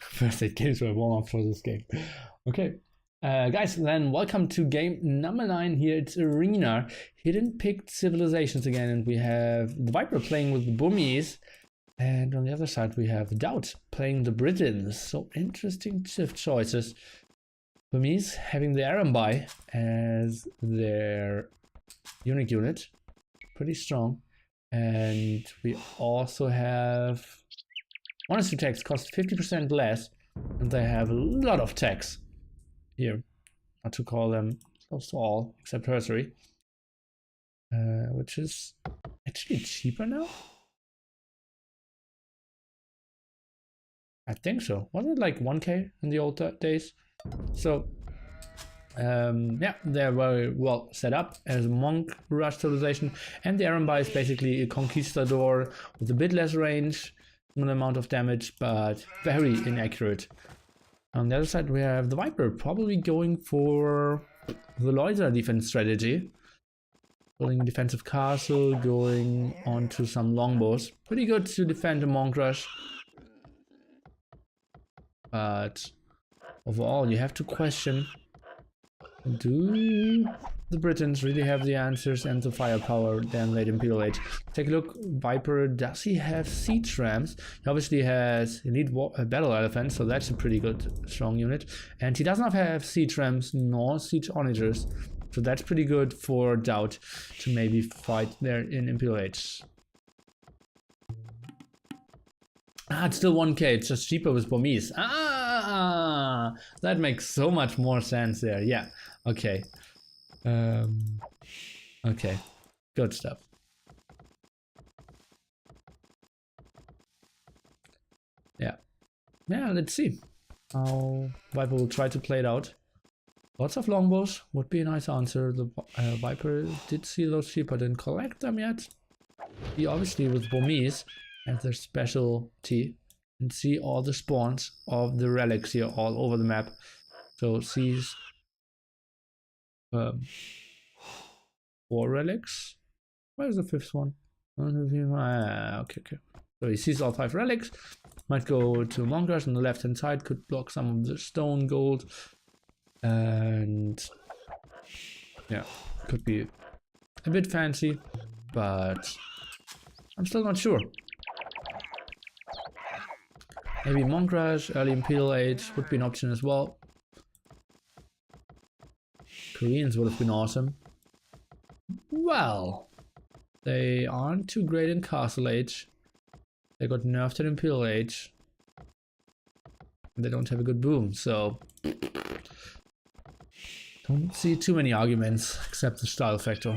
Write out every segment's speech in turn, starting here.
First 8 games were warm-up for this game. Okay. Guys, then welcome to game number 9 here. It's Arena. Hidden Picked Civilizations again, and we have the Viper playing with the Burmese, and on the other side we have DauT playing the Britons. So interesting shift choices. Burmese having the Arambai as their unique unit, pretty strong, and we also have 1 or 2 tax cost 50% less, and they have a lot of tax here, not to call them close to all except Herstory, which is actually cheaper now. I think so. Wasn't it like 1k in the old days? So yeah, they're very well set up as a monk rush civilization, and the Arambai is basically a conquistador with a bit less range, similar amount of damage, but very inaccurate. On the other side we have the Viper, probably going for the loiter defense strategy, building a defensive castle, going on to some longbows. Pretty good to defend a monk rush, but overall you have to question, do the Britons really have the answers and the firepower than late Imperial Age? Take a look. Viper, does he have siege rams? He obviously has elite battle elephants, so that's a pretty good strong unit, and he does not have siege rams nor siege onagers, so that's pretty good for DauT to maybe fight there in Imperial Age. It's still 1k, it's just cheaper with Burmese. That makes so much more sense there. Yeah, okay. Okay, good stuff. Yeah, let's see how Viper will try to play it out. Lots of longbows would be a nice answer. The Viper did see those sheep, but didn't collect them yet. He obviously with Burmese has their specialty, and see all the spawns of the relics here all over the map. So sees 4 relics. Where's the 5th one? Okay. So he sees all 5 relics. Might go to monk rush on the left hand side, could block some of the stone gold, and yeah, could be a bit fancy, but I'm still not sure. Maybe monk rush, early Imperial Age would be an option as well. Koreans would have been awesome. Well, they aren't too great in Castle Age. They got nerfed in Imperial Age. And they don't have a good boom, so don't see too many arguments except the style factor.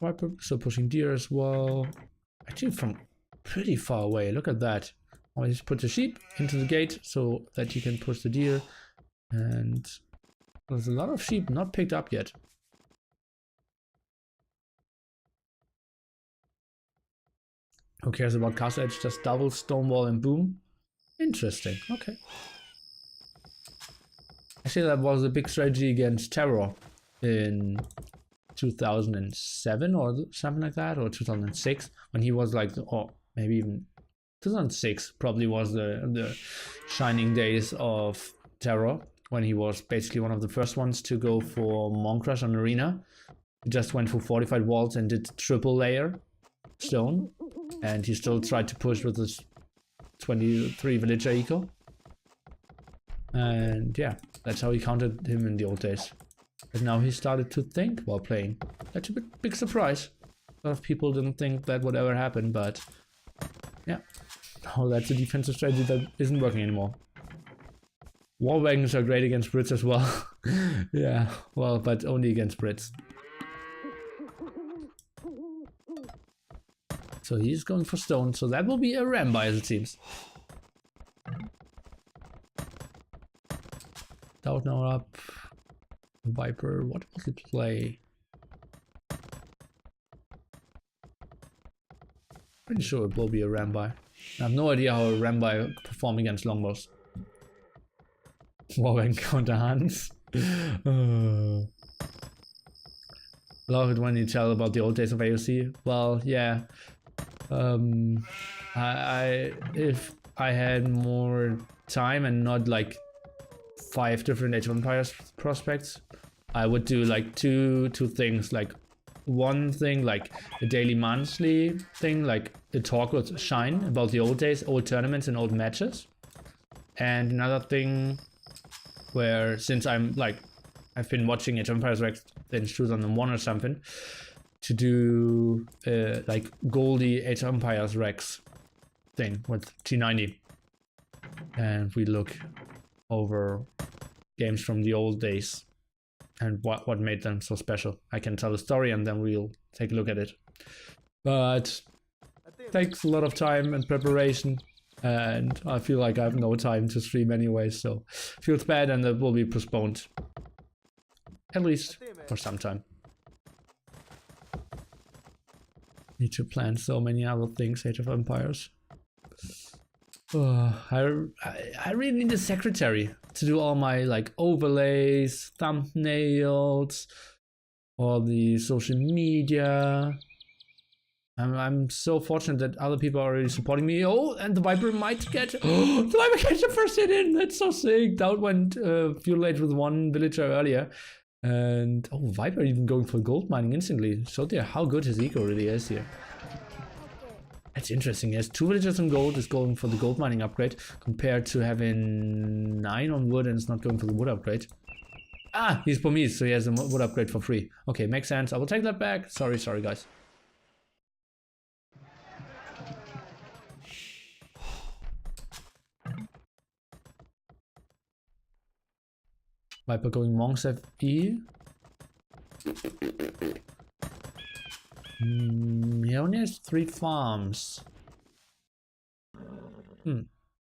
Viper still pushing deer as well. Actually from pretty far away, look at that. Always put the sheep into the gate so that you can push the deer, and there's a lot of sheep not picked up yet. Who cares about Castle Edge? Just double stonewall and boom. Interesting. Okay. Actually, that was a big strategy against Terror in 2007 or something like that, or 2006, when he was like, or maybe even 2006 probably was the shining days of Terror, when he was basically one of the first ones to go for monk rush on Arena. He just went for fortified walls and did triple layer stone, and he still tried to push with his 23 villager eco, and yeah, that's how he countered him in the old days. But now he started to think while playing. That's a big surprise. A lot of people didn't think that would ever happen, but yeah. Oh, that's a defensive strategy that isn't working anymore. War wagons are great against Brits as well. Yeah, well, but only against Brits. So he's going for stone, so that will be a Rambai as it seems. DauT now up. Viper, what will he play? Pretty sure it will be a Rambai. I have no idea how a Rambai perform against longbows. Warwagon counter Hans. Love it when you tell about the old days of AOC. Well, yeah. If I had more time and not like 5 different Age of Empires prospects, I would do like two things. Like one thing, like a daily monthly thing, like a talk with Shine about the old days, old tournaments and old matches. And another thing where, since I'm like, I've been watching Age of Empires Rex since 2001 or something, to do like Goldie Age of Empires Rex thing with G90. And we look over games from the old days and what made them so special. I can tell a story and then we'll take a look at it. But it takes a lot of time and preparation, and I feel like I have no time to stream anyway, so feels bad, and it will be postponed. At least for some time. Need to plan so many other things, Age of Empires. I really need a secretary to do all my like overlays, thumbnails, all the social media. I'm so fortunate that other people are already supporting me. Oh, and the Viper might get... Oh, the Viper gets the first hit in! That's so sick! DauT went few late with one villager earlier. And... Oh, Viper even going for gold mining instantly. Showed you how good his eco really is here. That's interesting. He has 2 villagers on gold, is going for the gold mining upgrade, compared to having 9 on wood and is not going for the wood upgrade. Ah, he's Burmese, so he has a wood upgrade for free. Okay, makes sense. I will take that back. Sorry guys. Viper going Monks FE. He only has 3 farms.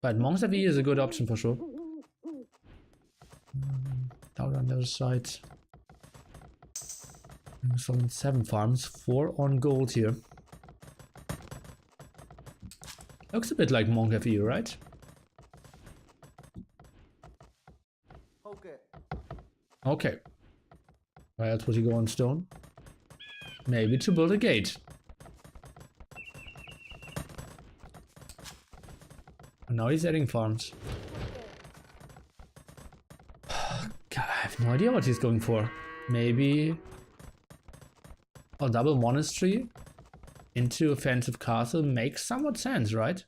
But Monks FE is a good option for sure. Down on the other side. So 7 farms, 4 on gold here. Looks a bit like Monk FE, right? Okay. Where else would he go on stone? Maybe to build a gate. And now he's adding farms. God, I have no idea what he's going for. Maybe a double monastery into offensive castle makes somewhat sense, right?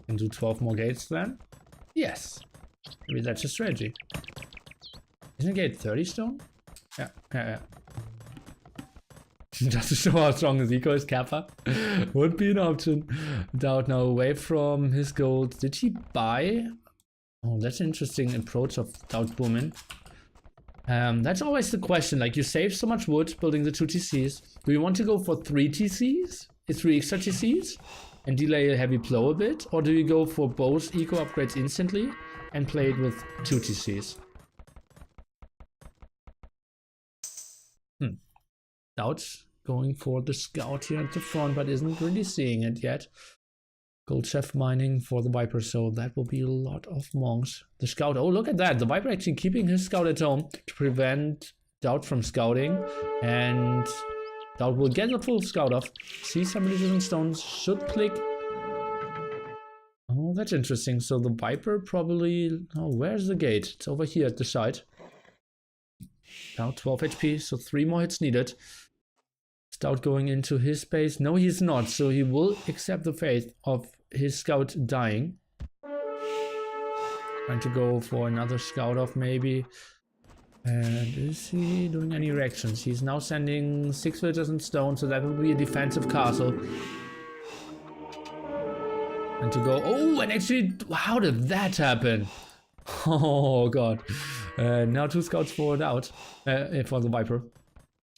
And do 12 more gates then? Yes. Maybe that's a strategy. Isn't gate 30 stone? Yeah. Just to show how strong his eco is, Kappa would be an option. DauT now away from his gold. Did he buy? Oh, that's an interesting approach of DauT booming. That's always the question. Like, you save so much wood building the 2 TCs. Do you want to go for 3 TCs? 3 extra TCs? And delay a heavy blow a bit? Or do you go for both eco upgrades instantly and play it with 2 TCs? DauT going for the scout here at the front, but isn't really seeing it yet. Gold chef mining for the Viper, so that will be a lot of monks. The scout, oh look at that, the Viper actually keeping his scout at home to prevent DauT from scouting, and DauT will get the full scout off. See some resistant stones, should click. Oh, that's interesting. So the Viper probably... Oh, where's the gate? It's over here at the side. Now 12 HP, so 3 more hits needed. Scout going into his space. No, he's not. So he will accept the fate of his scout dying. Trying to go for another scout off maybe. And is he doing any reactions? He's now sending 6 villagers in stone, so that will be a defensive castle. And to go... Oh, and actually, how did that happen? Oh god. Now 2 scouts forward out for the Viper.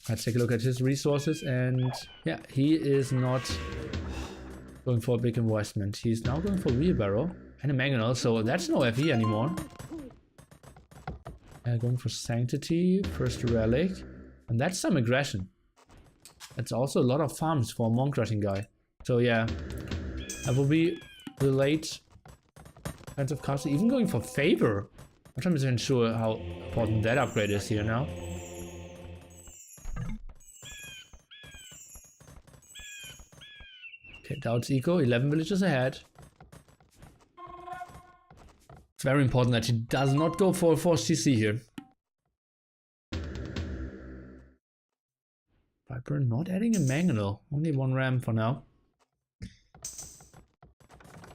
Let's take a look at his resources, and yeah, he is not going for a big investment. He's now going for wheelbarrow and a mangonel, so that's no FE anymore. Going for sanctity, first relic, and that's some aggression. That's also a lot of farms for a monk rushing guy. So yeah, that will be the late defensive castle, even going for favor. I'm not even sure how important that upgrade is here now. Okay, DauT's eco, 11 villages ahead. It's very important that he does not go for a forced CC here. Viper not adding a mangonel, only one ram for now.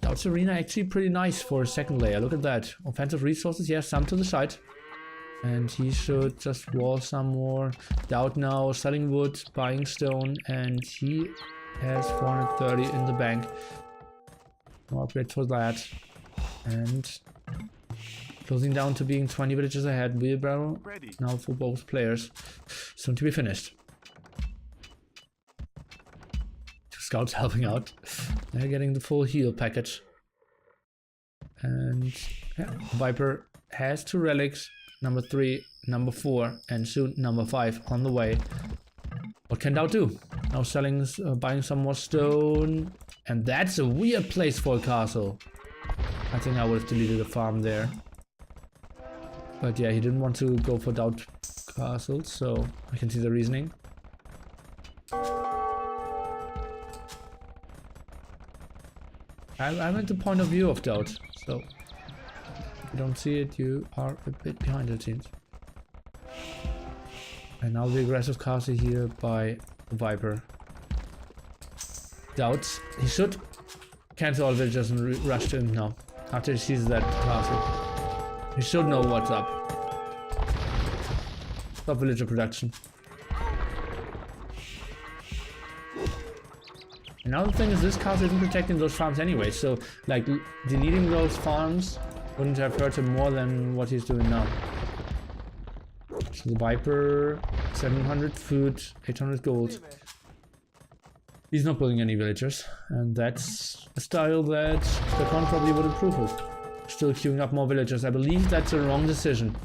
DauT's arena actually pretty nice for a second layer, look at that. Offensive resources, yes, some to the side. And he should just wall some more. DauT now selling wood, buying stone, and he has 430 in the bank. No upgrade for that. And closing down to being 20 villages ahead. Wheelbarrow now for both players. Soon to be finished. Two scouts helping out. They're getting the full heal package. And yeah, Viper has 2 relics. Number 3, number 4, and soon number 5 on the way. What can DauT do? Now selling, buying some more stone. And that's a weird place for a castle. I think I would have deleted a farm there. But yeah, he didn't want to go for DauT castles, so I can see the reasoning. I'm at the point of view of DauT, so if you don't see it, you are a bit behind it seems. And now the aggressive castle here by the Viper. DauT, he should cancel all villagers and rush to him now. After he sees that castle. He should know what's up. Stop villager production. Another thing is this castle isn't protecting those farms anyway, so like deleting those farms wouldn't have hurt him more than what he's doing now. So the Viper, 700 food, 800 gold. He's not building any villagers, and that's a style that the con probably would improve with. Still queuing up more villagers. I believe that's a wrong decision.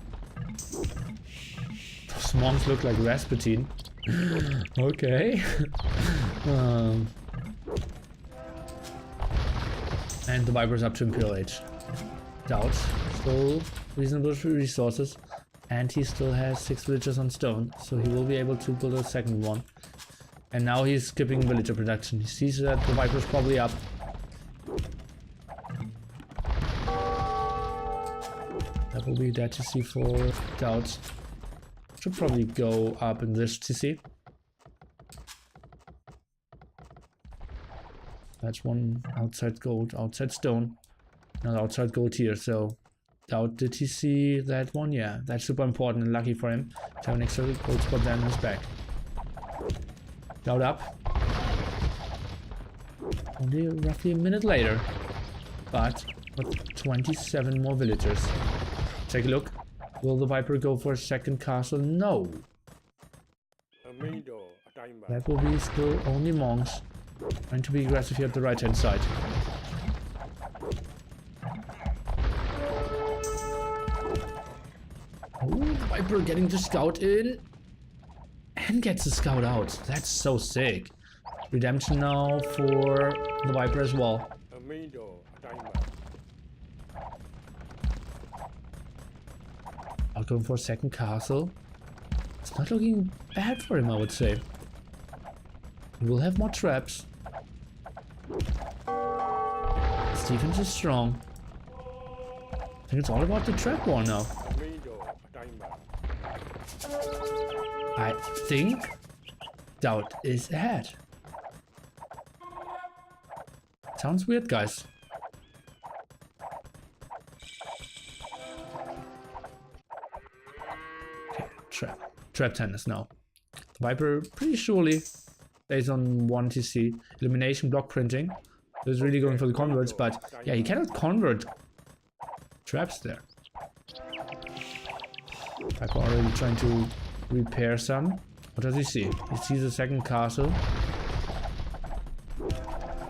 Those monks look like Rasputin. Okay. And the Viper's up to Imperial Age. DauT, still reasonable resources. And he still has 6 villagers on stone, so he will be able to build a second one. And now he's skipping villager production. He sees that the Viper's probably up. That will be that TC for DauT. Should probably go up in this TC. That's one outside gold, outside stone. Not outside gold here, so DauT did he see that one? Yeah, that's super important and lucky for him to have an extra gold spot there in his back. DauT up. Only roughly a minute later, but 27 more villagers. Take a look. Will the Viper go for a second castle? No. That will be still only monks. Trying to be aggressive here at the right hand side. Oh, Viper getting the scout in. And gets the scout out. That's so sick. Redemption now for the Viper as well. I'll go for a second castle. It's not looking bad for him, I would say. He will have more traps. His defense is strong. I think it's all about the trap war now. I think DauT is ahead. Sounds weird, guys. Okay, trap tennis now. The Viper pretty surely stays on 1 TC. Illumination, block printing. So he's really going for the converts, but yeah, he cannot convert traps there. Viper already trying to repair some. What does he see? He sees a second castle.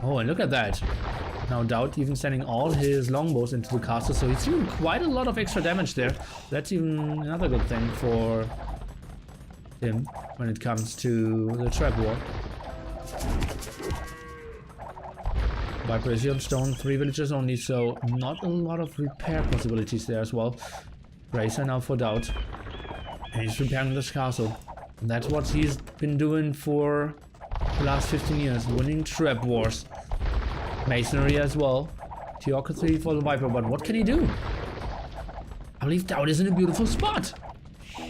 Oh, and look at that. Now DauT even sending all his longbows into the castle, so he's doing quite a lot of extra damage there. That's even another good thing for him when it comes to the trap war. Viper is here on stone, 3 villagers only, so not a lot of repair possibilities there as well. Racer now for DauT. And he's repairing this castle. And that's what he's been doing for the last 15 years. Winning trap wars. Masonry as well. Theocracy for the Viper, but what can he do? I believe DauT is in a beautiful spot.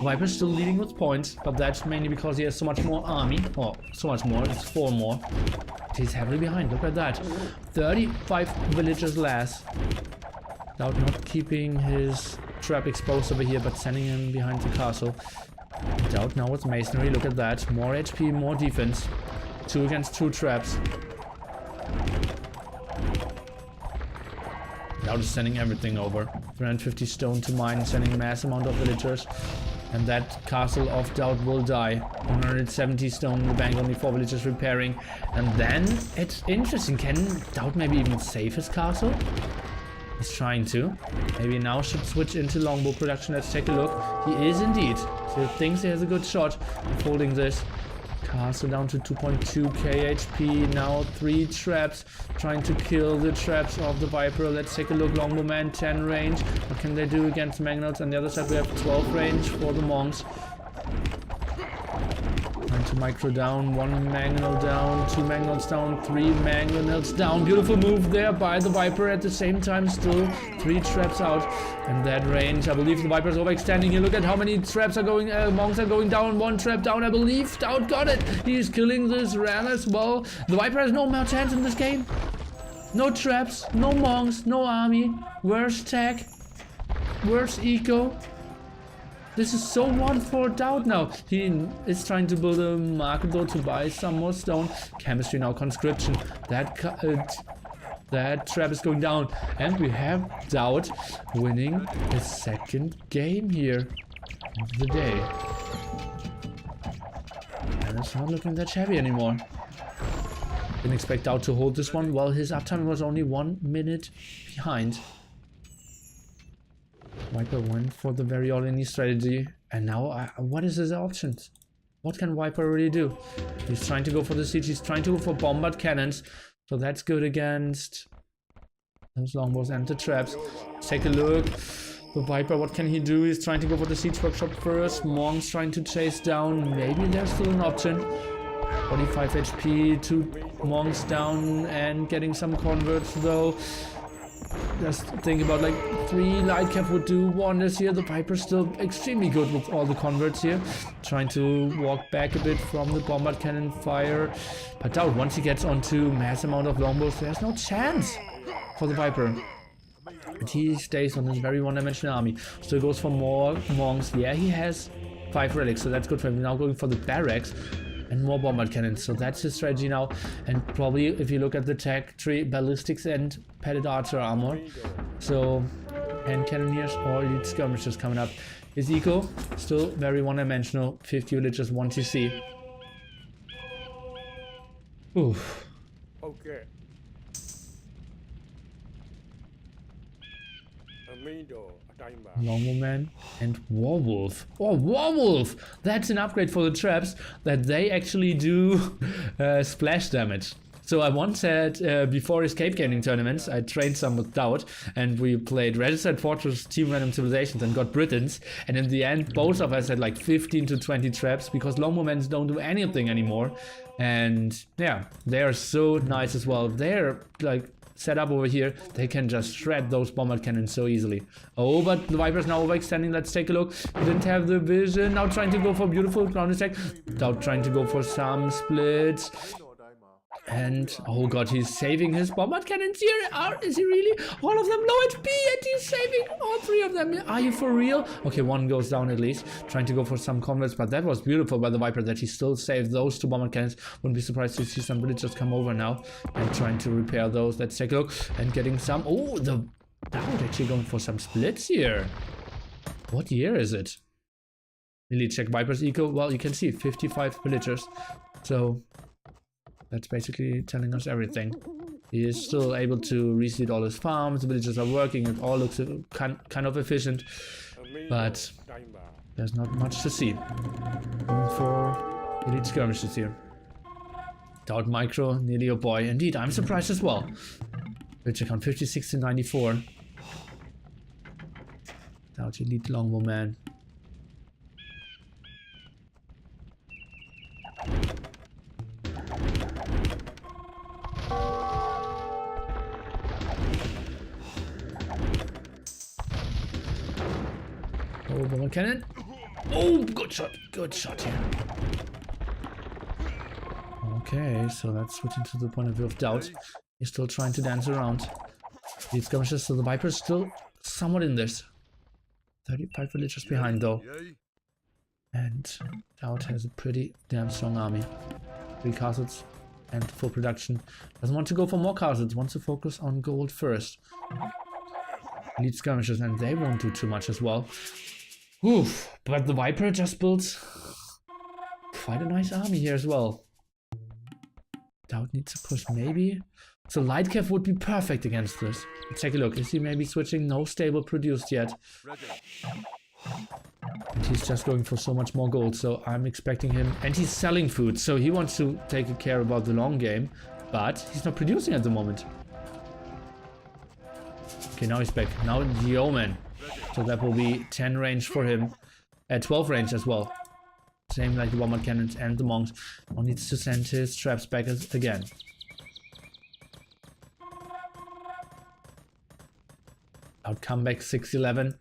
Viper's still leading with points, but that's mainly because he has so much more army. Well, so much more, it's 4 more. He's heavily behind, look at that. 35 villagers less. DauT not keeping his trap exposed over here, but sending him behind the castle. DauT now with masonry, look at that. More HP, more defense. 2 against 2 traps. DauT is sending everything over. 350 stone to mine, sending mass amount of villagers. And that castle of DauT will die. 170 stone in the bank, only 4 villagers repairing. And then it's interesting. Can DauT maybe even save his castle? He's trying to. Maybe now should switch into longbow production. Let's take a look. He is indeed. So he thinks he has a good shot of holding this. Castle down to 2.2k HP. Now 3 traps. Trying to kill the traps of the Viper. Let's take a look. Longbow man, 10 range. What can they do against Magnots? On the other side we have 12 range for the monks. Trying to micro down. 1 Magnol down. 2 Magnots down. 3 Magnots down. Beautiful move there by the Viper. At the same time still 3 traps out. And that range, I believe the Viper is overextending here. Look at how many traps are going, monks are going down. 1 trap down, I believe. DauT got it. He's killing this ram as well. The Viper has no more chance in this game. No traps, no monks, no army. Worst tech. Worst eco. This is so one for DauT now. He is trying to build a market though to buy some more stone. Chemistry now, conscription. That trap is going down. And we have DauT winning his 2nd game here of the day. And it's not looking that shabby anymore. Didn't expect DauT to hold this one. Well, his uptime was only 1 minute behind. Viper went for the very all-in strategy. And now, what is his options? What can Viper really do? He's trying to go for the siege. He's trying to go for bombard cannons. So that's good against those longbows and the traps. Let's take a look. The Viper, what can he do? He's trying to go for the siege workshop first. Monks trying to chase down. Maybe there's still an option. 45 HP, 2 monks down and getting some converts though. Just think about like 3 light cap would do wonders here. The Viper's still extremely good with all the converts here. Trying to walk back a bit from the bombard cannon fire. But DauT, once he gets onto mass amount of longbows, there's no chance for the Viper. But he stays on his very one-dimensional army. Still goes for more monks. Yeah, he has 5 relics, so that's good for him. Now going for the barracks. And more bombard cannons, so that's his strategy now. And probably, if you look at the tech tree, ballistics and padded archer armor. So, hand cannoneers or elite skirmishers coming up. His eco, still very one-dimensional. 50 villagers, 1 TC. Oof. Okay. Longbow man and Warwolf. Oh, Warwolf! That's an upgrade for the traps that they actually do splash damage. So I once had, before escape gaming tournaments, I trained some with DauT and we played Registered Fortress Team Random Civilizations and got Britons. And in the end, both of us had like 15 to 20 traps because longbowmen don't do anything anymore. And yeah, they are so nice as well. They're like set up over here, they can just shred those bombard cannons so easily. Oh, but the Viper's now overextending. Let's take a look. He didn't have the vision. Now trying to go for beautiful ground attack. DauT trying to go for some splits. And oh god, he's saving his bombard cannons here. Is he really? All of them low HP and he's saving all 3 of them. Are you for real? Okay, 1 goes down at least. Trying to go for some converts, but that was beautiful by the Viper that he still saved those 2 bombard cannons. Wouldn't be surprised to see some villagers come over now and trying to repair those. Let's take a look and getting some. Oh, the DauT actually going for some splits here. What year is it? Really check Viper's eco. Well, you can see 55 villagers. So that's basically telling us everything. He is still able to reseed all his farms, the villagers are working, it all looks kind of efficient, but there's not much to see. Going for elite skirmishes here. DauT micro, nearly a boy. Indeed, I'm surprised as well. Villager count 56 to 94. DauT, you lead the longbow man. Oh, bomber cannon. Oh, good shot here. Okay, so that's switching to the point of view of DauT. He's still trying to dance around. These skirmishes, so the Viper is still somewhat in this. 35 villagers behind though. And DauT has a pretty damn strong army. 3 castles and full production. Doesn't want to go for more castles, wants to focus on gold first. Lead skirmishes, and they won't do too much as well. Oof, but the Viper just built quite a nice army here as well. DauT needs to push maybe. So light cav would be perfect against this. Let's take a look. Is he maybe switching? No stable produced yet. And he's just going for so much more gold, so I'm expecting him. And he's selling food, so he wants to take care about the long game, but he's not producing at the moment. Okay, now he's back. Now the Omen. So that will be 10 range for him. 12 range as well. Same like the bomber cannons and the monks. Now needs to send his traps back again. Out comeback 6-11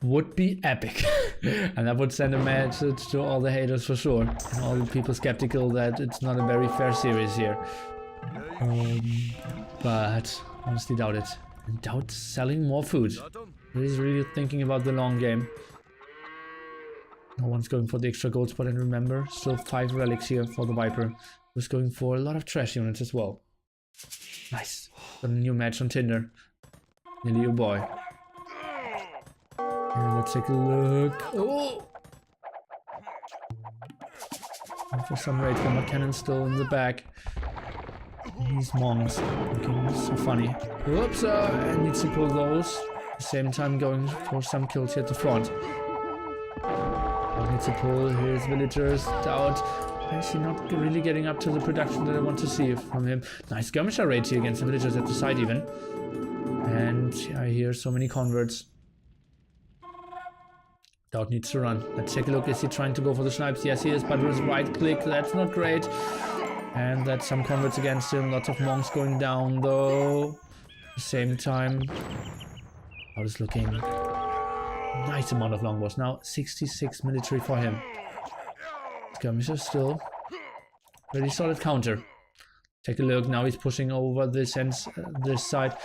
would be epic. And that would send a message to all the haters for sure. And all the people skeptical that it's not a very fair series here. But honestly doubt it. And DauT selling more food. He's really thinking about the long game. No one's going for the extra gold spot, and remember, still 5 relics here for the Viper, who's going for a lot of trash units as well. Nice. Got a new match on Tinder. Nearly your boy. And let's take a look. Oh! And for some raid, bomber cannon still in the back. These monks looking so funny. Whoops! And needs to pull those. At the same time going for some kills here at the front. Needs to pull his villagers. DauT. Why is he not really getting up to the production that I want to see from him? Nice skirmisher raid here against the villagers at the side even. And I hear so many converts. DauT needs to run. Let's take a look. Is he trying to go for the snipes? Yes, he is, but with right click, that's not great. And that's some converts against him. Lots of monks going down though. At the same time, DauT is looking. Nice amount of longbows. Now 66 military for him. Skirmisher still. Very solid counter. Take a look. Now he's pushing over this side.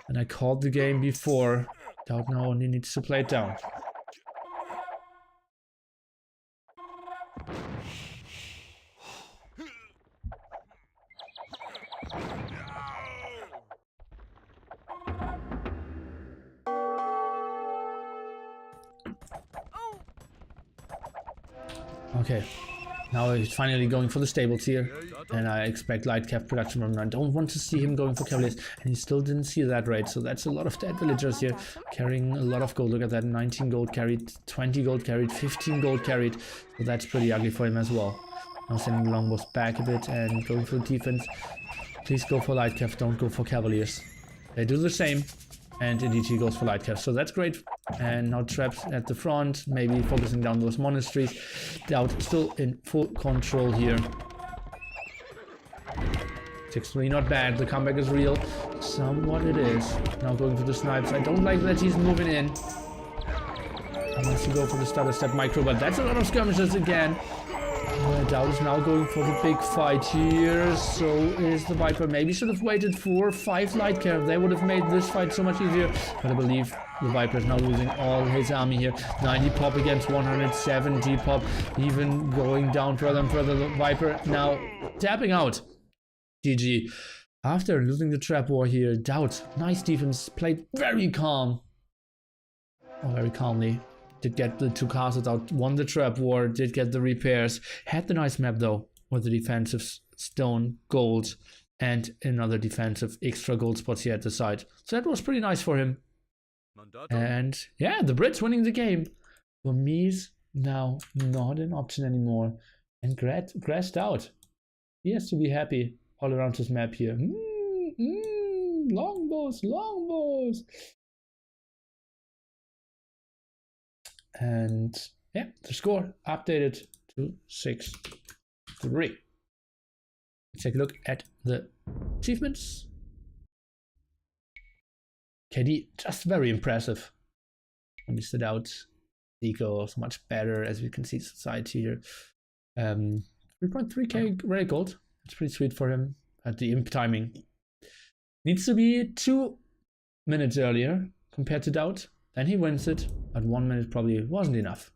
And I called the game before. DauT now only needs to play it down. Okay, now he's finally going for the stables here, and I expect light cav production from him. I don't want to see him going for cavaliers, and he still didn't see that raid, so that's a lot of dead villagers here, carrying a lot of gold. Look at that, 19 gold carried, 20 gold carried, 15 gold carried, so that's pretty ugly for him as well. Now sending the longbows back a bit and going for defense. Please go for light cav, don't go for cavaliers. They do the same. And indeed he goes for light cav, so that's great. And now traps at the front, maybe focusing down those monasteries. DauT still in full control here. 6-3, not bad. The comeback is real. Somewhat it is. Now going for the snipes. I don't like that he's moving in. He wants to go for the stutter step micro, but that's a lot of skirmishes again. DauT is now going for the big fight here. So is the Viper. Maybe should have waited for 5 light cav. They would have made this fight so much easier. But I believe the Viper is now losing all his army here. 90 pop against 170 pop. Even going down further and further. The Viper now tapping out. GG. After losing the trap war here, DauT, nice defense, played very calm. Oh, very calmly. Did get the 2 castles out, won the trap war, did get the repairs. Had the nice map though, with the defensive stone gold and another defensive extra gold spots here at the side. So that was pretty nice for him. And yeah, the Brits winning the game. For me, is now not an option anymore. And crashed out. He has to be happy all around his map here. Longbows, longbows. And yeah, the score updated to 6-3. Let's take a look at the achievements. KD, just very impressive. When we stood out, eco so much better, as we can see society here. 3.3k rare gold. That's pretty sweet for him. At the imp timing needs to be 2 minutes earlier compared to DauT. Then he wins it, but 1 minute probably wasn't enough.